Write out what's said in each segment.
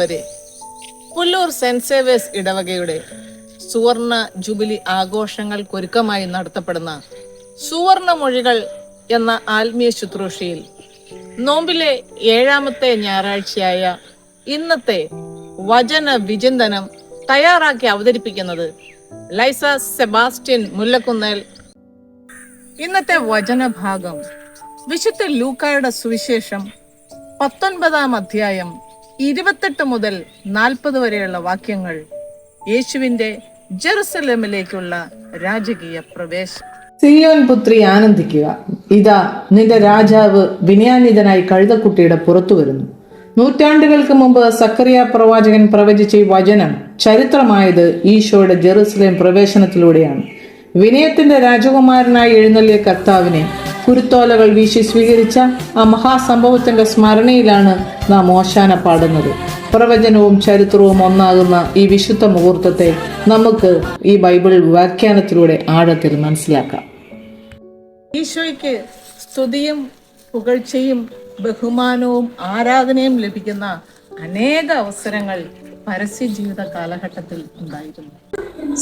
പ്രിയപ്പെട്ടവരെ, Pullur saint Xavier's ഇടവകയുടെ സുവർണ ജൂബിലി ആഘോഷങ്ങൾക്കൊരുക്കമായി നടത്തപ്പെടുന്ന സുവർണ മൊഴികൾ എന്ന ആത്മീയ ശുശ്രൂഷയിൽ നോമ്പിലെ 7ാമത്തെ ഞായറാഴ്ചയായ ഇന്നത്തെ വചന വിചിന്തനം തയ്യാറാക്കി അവതരിപ്പിക്കുന്നത് ലൈസ സെബാസ്റ്റ്യൻ മുല്ലക്കുന്നേൽ. ഇന്നത്തെ വചനഭാഗം വിശുദ്ധ ലൂക്കായുടെ സുവിശേഷം 19-ാം അധ്യായം 28 മുതൽ 40 വരെയുള്ള വാക്യങ്ങൾ. യേശുവിന്റെ ജെറുസലേമിലേക്കുള്ള രാജകീയ പ്രവേശനം. സിയോൻ പുത്രി ആനന്ദിക്കുക, ഇതാ നിന്റെ രാജാവ് വിനയാന്വിതനായി കഴുതക്കുട്ടിയുടെ പുറത്തു വരുന്നു. നൂറ്റാണ്ടുകൾക്ക് മുമ്പ് സക്കറിയ പ്രവാചകൻ പ്രവചിച്ച ഈ വചനം ചരിത്രമായത് ഈശോയുടെ ജെറുസലേം പ്രവേശനത്തിലൂടെയാണ്. വിനയത്തിന്റെ രാജകുമാരനായി എഴുന്നള്ളിയ കർത്താവിനെ കുരുത്തോലകൾ വീശി സ്വീകരിച്ച ആ മഹാസംഭവത്തിന്റെ സ്മരണയിലാണ് നാം ഓശാന പാടുന്നത്. പ്രവചനവും ചരിത്രവും ഒന്നാകുന്ന ഈ വിശുദ്ധ മുഹൂർത്തത്തെ നമുക്ക് ഈ ബൈബിൾ വ്യാഖ്യാനത്തിലൂടെ ആഴത്തിൽ മനസ്സിലാക്കാം. ഈശോയ്ക്ക് സ്തുതിയും പുകഴ്ചയും ബഹുമാനവും ആരാധനയും ലഭിക്കുന്ന അനേക അവസരങ്ങൾ പരസ്യ ജീവിത കാലഘട്ടത്തിൽ ഉണ്ടായിരുന്നു.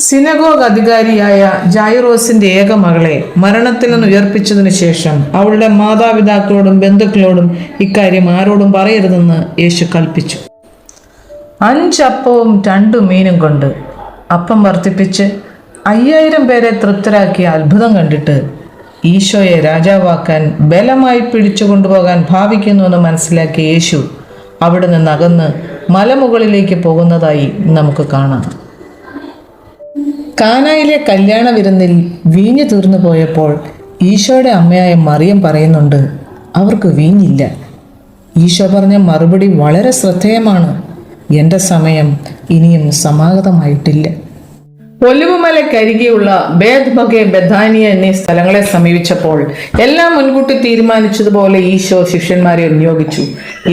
സിനഗോഗ് അധികാരിയായ ജൈറോസിന്റെ ഏക മകളെ മരണത്തിൽ നിന്ന് ഉയർപ്പിച്ചതിനു ശേഷം അവളുടെ മാതാപിതാക്കളോടും ബന്ധുക്കളോടും ഇക്കാര്യം ആരോടും പറയരുതെന്ന് യേശു കൽപ്പിച്ചു. 5 അപ്പവും 2 മീനും കൊണ്ട് അപ്പം വർദ്ധിപ്പിച്ച് 5000 പേരെ തൃപ്തരാക്കിയ അത്ഭുതം കണ്ടിട്ട് ഈശോയെ രാജാവാക്കാൻ ബലമായി പിടിച്ചു കൊണ്ടുപോകാൻ ഭാവിക്കുന്നുവെന്ന് മനസ്സിലാക്കിയ യേശു അവിടെ നിന്ന് അകന്ന് മലമുകളിലേക്ക് പോകുന്നതായി നമുക്ക് കാണാം. കാനായിലെ കല്യാണ വിരുന്നിൽ വീഞ്ഞു തീർന്നു പോയപ്പോൾ ഈശോയുടെ അമ്മയായ മറിയം പറയുന്നുണ്ട്, അവർക്ക് വീഞ്ഞില്ല. ഈശോ പറഞ്ഞ മറുപടി വളരെ ശ്രദ്ധേയമാണ്, എൻ്റെ സമയം ഇനിയും സമാഗതമായിട്ടില്ല. ഒലിവുമലക്കരികെയുള്ള ബേത്ബഗെ, ബഥാനിയ എന്നീ സ്ഥലങ്ങളെ സമീപിച്ചപ്പോൾ എല്ലാം മുൻകൂട്ടി തീരുമാനിച്ചതുപോലെ ഈശോ ശിഷ്യന്മാരെ നിയോഗിച്ചു.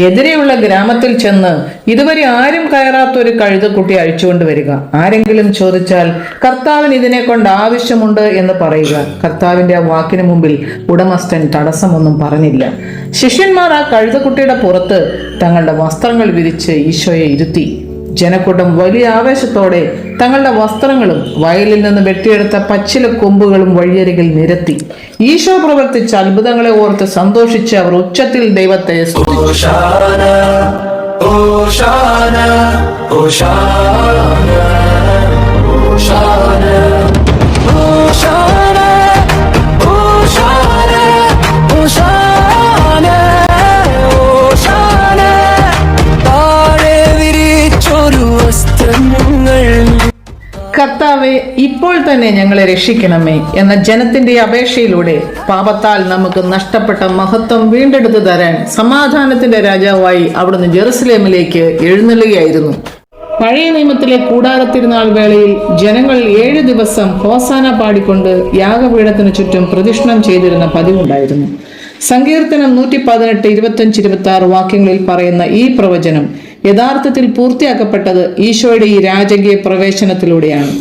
എതിരെയുള്ള ഗ്രാമത്തിൽ ചെന്ന് ഇതുവരെ ആരും കയറാത്തൊരു കഴുതക്കുട്ടി അഴിച്ചുകൊണ്ട് വരിക. ആരെങ്കിലും ചോദിച്ചാൽ കർത്താവിന് ഇതിനെ കൊണ്ട് ആവശ്യമുണ്ട് എന്ന് പറയുക. കർത്താവിന്റെ ആ വാക്കിന് മുമ്പിൽ ഉടമസ്ഥൻ തടസ്സമൊന്നും പറഞ്ഞില്ല. ശിഷ്യന്മാർ ആ കഴുതക്കുട്ടിയുടെ പുറത്ത് തങ്ങളുടെ വസ്ത്രങ്ങൾ വിരിച്ച് ഈശോയെ ഇരുത്തി. ജനക്കൂട്ടം വലിയ ആവേശത്തോടെ തങ്ങളുടെ വസ്ത്രങ്ങളും വയലിൽ നിന്ന് വെട്ടിയെടുത്ത പച്ചില കൊമ്പുകളും വഴിയരികിൽ നിരത്തി. ഈശോ പ്രവർത്തിച്ച അത്ഭുതങ്ങളെ ഓർത്ത് സന്തോഷിച്ച് അവർ ഉച്ചത്തിൽ ദൈവത്തെ സ്തുതിച്ചു. കർത്താവെ, ഇപ്പോൾ തന്നെ ഞങ്ങളെ രക്ഷിക്കണമേ എന്ന ജനത്തിന്റെ അപേക്ഷയിലൂടെ പാപത്താൽ നമുക്ക് നഷ്ടപ്പെട്ട മഹത്വം വീണ്ടെടുത്തു തരാൻ സമാധാനത്തിന്റെ രാജാവായി അവിടുന്ന് ജെറുസലേമിലേക്ക് എഴുന്നള്ളുകയായിരുന്നു. പഴയ നിയമത്തിലെ കൂടാരത്തിരുന്നാൾ വേളയിൽ ജനങ്ങൾ 7 ദിവസം ഹോസാന പാടിക്കൊണ്ട് യാഗപീഠത്തിനു ചുറ്റും പ്രദക്ഷിണം ചെയ്തിരുന്ന പതിവുണ്ടായിരുന്നു. സങ്കീർത്തനം 118, 25, 26 വാക്യങ്ങളിൽ പറയുന്ന ഈ പ്രവചനം യഥാർത്ഥത്തിൽ പൂർത്തിയാക്കപ്പെട്ടത് ഈശോയുടെ ഈ രാജകീയ പ്രവേശനത്തിലൂടെയാണ്.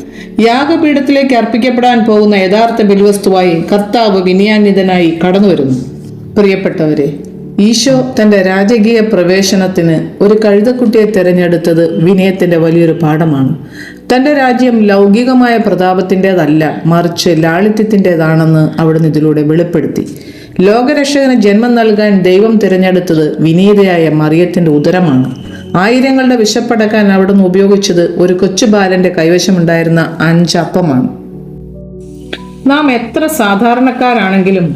യാഗപീഠത്തിലേക്ക് അർപ്പിക്കപ്പെടാൻ പോകുന്ന യഥാർത്ഥ ബലിവസ്തുവായി കർത്താവ് വിനയാന്വിതനായി കടന്നു വരുന്നു. പ്രിയപ്പെട്ടവരെ, ഈശോ തന്റെ രാജകീയ പ്രവേശനത്തിന് ഒരു കഴുതക്കുട്ടിയെ തിരഞ്ഞെടുത്തത് വിനയത്തിന്റെ വലിയൊരു പാഠമാണ്. തന്റെ രാജ്യം ലൗകികമായ പ്രതാപത്തിൻ്റെതല്ല, മറിച്ച് ലാളിത്യത്തിൻ്റെതാണെന്ന് അവിടുന്ന് ഇതിലൂടെ വെളിപ്പെടുത്തി. ലോകരക്ഷകന് ജന്മം നൽകാൻ ദൈവം തിരഞ്ഞെടുത്തത് വിനീതയായ മറിയത്തിന്റെ ഉദരമാണ്. ആയിരങ്ങളുടെ വിശപ്പടക്കാൻ അവിടുന്ന് ഉപയോഗിച്ചത് ഒരു കൊച്ചു ബാലന്റെ കൈവശമുണ്ടായിരുന്ന 5 അപ്പമാണ്. നാം എത്ര സാധാരണക്കാരാണെങ്കിലും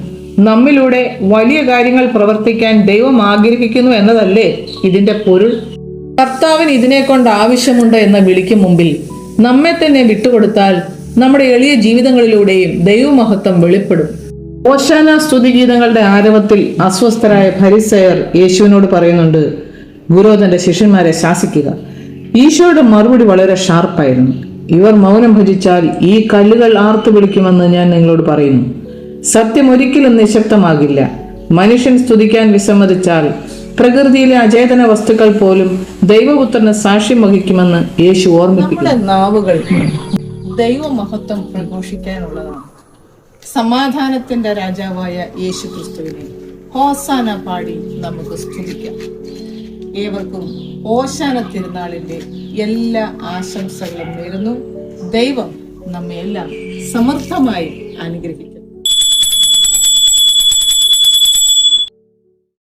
നമ്മിലൂടെ വലിയ കാര്യങ്ങൾ പ്രവർത്തിക്കാൻ ദൈവം ആഗ്രഹിക്കുന്നു എന്നതല്ലേ ഇതിന്റെ പൊരുൾ? കർത്താവിന് ഇതിനെ കൊണ്ട് ആവശ്യമുണ്ട് എന്ന വിളിക്ക് മുമ്പിൽ നമ്മെ തന്നെ വിട്ടുകൊടുത്താൽ നമ്മുടെ എളിയ ജീവിതങ്ങളിലൂടെയും ദൈവമഹത്വം വെളിപ്പെടും. ഓശാന സ്തുതിഗീതങ്ങളുടെ ആരവത്തിൽ അസ്വസ്ഥരായ ഫരിസയർ യേശുവിനോട് പറയുന്നുണ്ട്, ഗുരു തന്റെ ശിഷ്യന്മാരെ ശാസിക്കുക. ഈശോയുടെ മറുപടി വളരെ ഷാർപ്പായിരുന്നു. ഇവർ മൗനം ഭജിച്ചാൽ ഈ കല്ലുകൾ ആർത്തു വിളിക്കുമെന്ന് ഞാൻ നിങ്ങളോട് പറയുന്നു. സത്യം ഒരിക്കലും നിശബ്ദമാകില്ല. മനുഷ്യൻ സ്തുതിക്കാൻ വിസമ്മതിച്ചാൽ പ്രകൃതിയിലെ അചേതന വസ്തുക്കൾ പോലും ദൈവപുത്രന് സാക്ഷ്യം വഹിക്കുമെന്ന് യേശു ഓർമ്മിപ്പിക്കുന്നു. നമ്മുടെ നാവുകൾ ദൈവമഹത്വം പ്രഘോഷിക്കാനുള്ളതാണ്. സമാധാനത്തിന്റെ രാജാവായ യേശു ക്രിസ്തുവിനെ ഹോസാന പാടി നമുക്ക് സ്തുതിക്കാം. ഏവർക്കും ഓശാന തിരുനാളിന്റെ എല്ലാ ആശംസകളും നേരുന്നു. ദൈവം നമ്മെ എല്ലാം സമർത്ഥമായി അനുഗ്രഹിക്കും.